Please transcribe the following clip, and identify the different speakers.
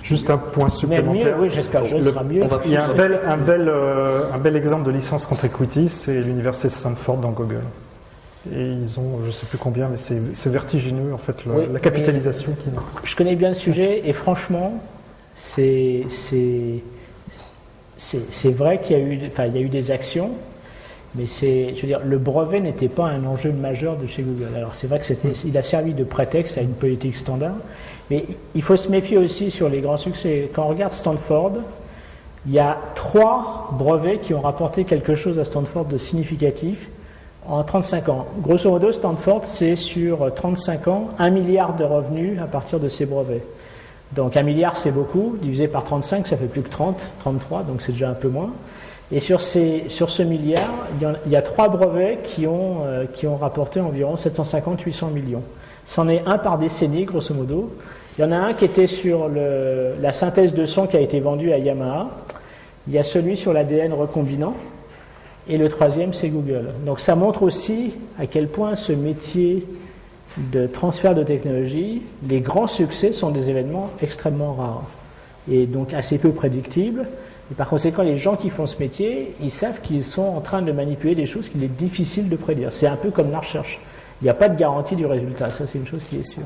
Speaker 1: Juste un point
Speaker 2: Mais
Speaker 1: supplémentaire.
Speaker 2: mieux, oui, j'espère que ce sera mieux.
Speaker 1: Il y a un bel exemple de licence contre equity, c'est l'université de Stanford dans Google. Et ils ont, je ne sais plus combien, mais c'est vertigineux en fait la capitalisation qu'ils ont.
Speaker 2: Je connais bien le sujet et franchement, c'est vrai qu'il y a eu des actions, mais je veux dire, le brevet n'était pas un enjeu majeur de chez Google. Alors c'est vrai il a servi de prétexte à une politique standard, mais il faut se méfier aussi sur les grands succès. Quand on regarde Stanford, il y a 3 brevets qui ont rapporté quelque chose à Stanford de significatif en 35 ans. Grosso modo, Stanford, c'est sur 35 ans, 1 milliard de revenus à partir de ces brevets. Donc 1 milliard, c'est beaucoup. Divisé par 35, ça fait plus que 30, 33, donc c'est déjà un peu moins. Et sur ce milliard, il y a 3 brevets qui ont rapporté environ 750-800 millions. C'en est un par décennie, grosso modo. Il y en a un qui était sur la synthèse de son qui a été vendue à Yamaha. Il y a celui sur l'ADN recombinant. Et le 3e, c'est Google. Donc ça montre aussi à quel point ce métier de transfert de technologie, les grands succès sont des événements extrêmement rares et donc assez peu prédictibles. Et par conséquent, les gens qui font ce métier, ils savent qu'ils sont en train de manipuler des choses qu'il est difficile de prédire. C'est un peu comme la recherche. Il n'y a pas de garantie du résultat, ça c'est une chose qui est sûre.